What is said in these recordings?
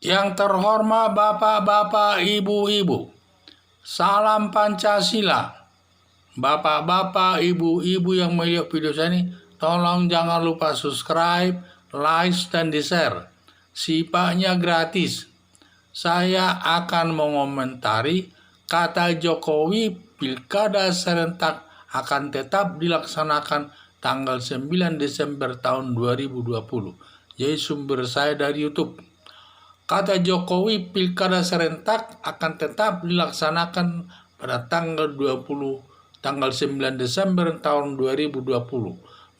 Yang terhormat Bapak-bapak, Ibu-ibu, salam Pancasila. Bapak-bapak, Ibu-ibu yang melihat video saya ini, tolong jangan lupa subscribe, like, dan di-share. Sifatnya gratis. Saya akan mengomentari kata Jokowi pilkada serentak akan tetap dilaksanakan tanggal 9 Desember tahun 2020. Jadi sumber saya dari YouTube. Kata Jokowi pilkada serentak akan tetap dilaksanakan pada tanggal 9 Desember tahun 2020.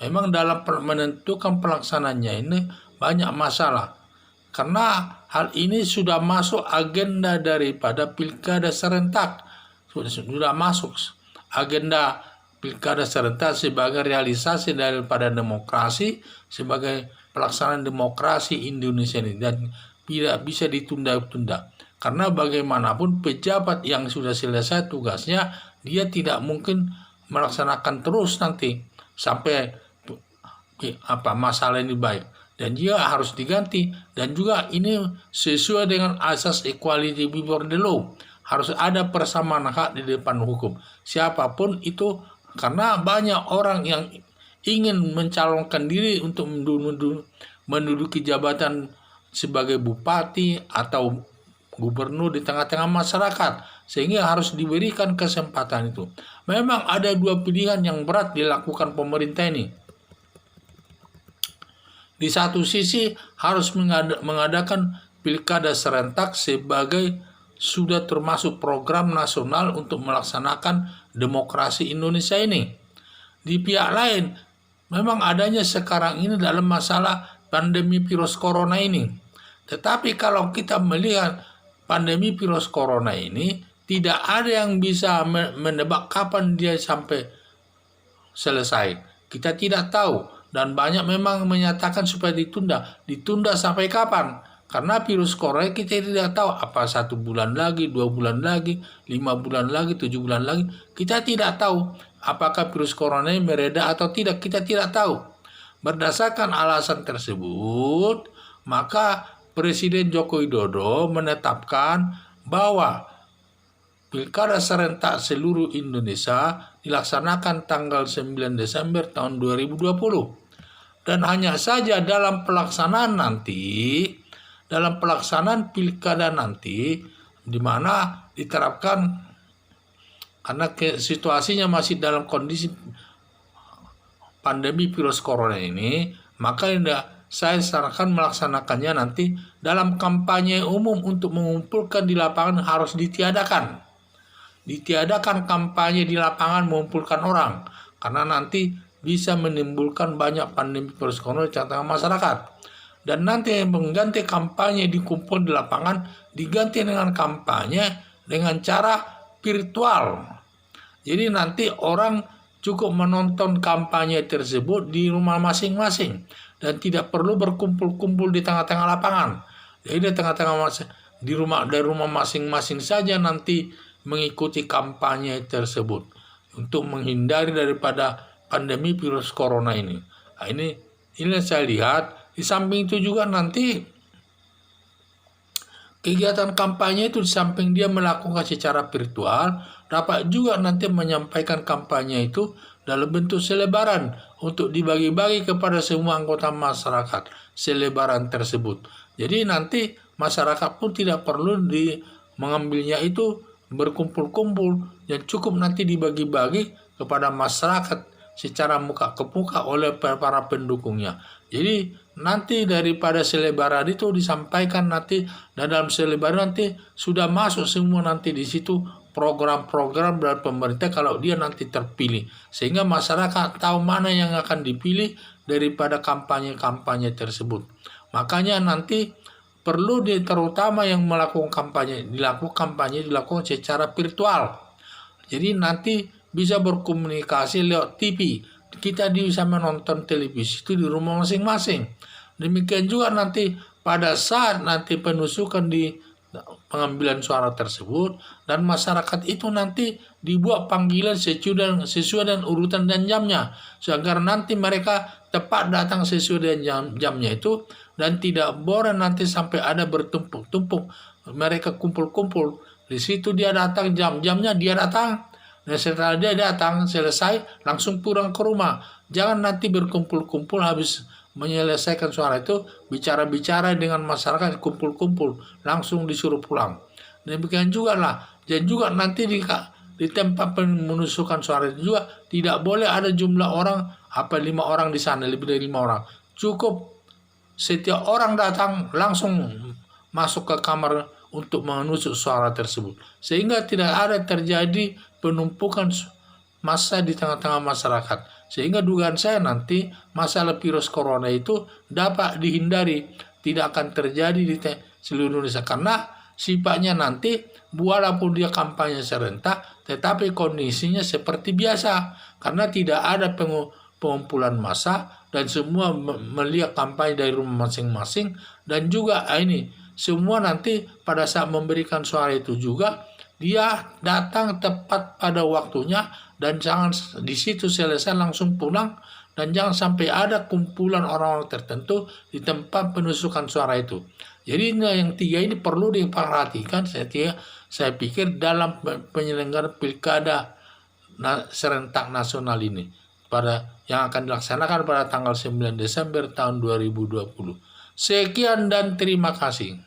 Memang dalam menentukan pelaksananya ini banyak masalah. Karena hal ini sudah masuk agenda daripada pilkada serentak. Sudah masuk agenda pilkada serentak sebagai realisasi daripada demokrasi, sebagai pelaksanaan demokrasi Indonesia ini. Dan tidak bisa ditunda-tunda. Karena bagaimanapun pejabat yang sudah selesai tugasnya, dia tidak mungkin melaksanakan terus nanti sampai masalah ini baik. Dan dia harus diganti. Dan juga ini sesuai dengan asas equality before the law. Harus ada persamaan hak di depan hukum. Siapapun itu, karena banyak orang yang ingin mencalonkan diri untuk menduduki jabatan sebagai bupati atau gubernur di tengah-tengah masyarakat, sehingga harus diberikan kesempatan itu. Memang ada dua pilihan yang berat dilakukan pemerintah ini. Di satu sisi harus mengadakan pilkada serentak sebagai sudah termasuk program nasional untuk melaksanakan demokrasi Indonesia ini. Di pihak lain, memang adanya sekarang ini dalam masalah pandemi virus corona ini. Tetapi kalau kita melihat pandemi virus corona ini, tidak ada yang bisa menebak kapan dia sampai selesai. Kita tidak tahu. Dan banyak memang menyatakan supaya ditunda. Ditunda sampai kapan? Karena virus corona kita tidak tahu apa 1 bulan lagi, 2 bulan lagi, 5 bulan lagi, 7 bulan lagi. Kita tidak tahu apakah virus corona ini mereda atau tidak. Kita tidak tahu. Berdasarkan alasan tersebut, maka Presiden Joko Widodo menetapkan bahwa pilkada serentak seluruh Indonesia dilaksanakan tanggal 9 Desember tahun 2020. Dan hanya saja dalam pelaksanaan pilkada nanti, di mana diterapkan, karena situasinya masih dalam kondisi pandemi virus corona ini, maka saya sarankan melaksanakannya nanti dalam kampanye umum untuk mengumpulkan di lapangan harus ditiadakan. Ditiadakan kampanye di lapangan mengumpulkan orang. Karena nanti bisa menimbulkan banyak pandemi virus corona di tengah masyarakat. Dan nanti mengganti kampanye dikumpul di lapangan, diganti dengan kampanye dengan cara virtual. Jadi nanti orang cukup menonton kampanye tersebut di rumah masing-masing. Dan tidak perlu berkumpul-kumpul di tengah-tengah lapangan. Jadi dari rumah masing-masing saja nanti mengikuti kampanye tersebut untuk menghindari daripada pandemi virus corona ini. Nah, ini saya lihat. Di samping itu juga nanti kegiatan kampanye itu di samping dia melakukan secara virtual, dapat juga nanti menyampaikan kampanye itu dalam bentuk selebaran untuk dibagi-bagi kepada semua anggota masyarakat, selebaran tersebut. Jadi nanti masyarakat pun tidak perlu mengambilnya itu berkumpul-kumpul, dan cukup nanti dibagi-bagi kepada masyarakat secara muka ke muka oleh para pendukungnya. Jadi nanti daripada selebaran itu disampaikan nanti, dan dalam selebaran nanti sudah masuk semua nanti di situ program-program dari pemerintah kalau dia nanti terpilih, sehingga masyarakat tahu mana yang akan dipilih daripada kampanye-kampanye tersebut. Makanya nanti perlu terutama yang melakukan kampanye dilakukan secara virtual. Jadi nanti bisa berkomunikasi lewat TV. Kita bisa menonton televisi itu di rumah masing-masing. Demikian juga nanti pada saat nanti penusukan di pengambilan suara tersebut, dan masyarakat itu nanti dibuat panggilan sesuai dengan urutan dan jamnya, agar nanti mereka tepat datang sesuai dengan jamnya itu, dan tidak boleh nanti sampai ada bertumpuk-tumpuk mereka kumpul-kumpul. Di situ dia datang, jam-jamnya dia datang. Dan setelah dia datang, selesai, langsung pulang ke rumah. Jangan nanti berkumpul-kumpul habis menyelesaikan suara itu, bicara-bicara dengan masyarakat, kumpul-kumpul, langsung disuruh pulang. Demikian juga lah. Dan juga nanti di tempat penusukan suara itu juga tidak boleh ada jumlah orang, 5 orang di sana, lebih dari 5 orang. Cukup setiap orang datang langsung masuk ke kamar untuk menusuk suara tersebut, sehingga tidak ada terjadi penumpukan massa di tengah-tengah masyarakat, sehingga dugaan saya nanti masalah virus corona itu dapat dihindari, tidak akan terjadi di seluruh Indonesia, karena sifatnya nanti walaupun dia kampanye serentak tetapi kondisinya seperti biasa, karena tidak ada pengumpulan massa dan semua melihat kampanye dari rumah masing-masing. Dan juga ini semua nanti pada saat memberikan suara itu juga dia datang tepat pada waktunya, dan jangan di situ selesai langsung pulang, dan jangan sampai ada kumpulan orang-orang tertentu di tempat penusukan suara itu. Jadi yang 3 ini perlu diperhatikan, saya pikir dalam penyelenggaraan pilkada serentak nasional ini yang akan dilaksanakan pada tanggal 9 Desember tahun 2020. Sekian dan terima kasih.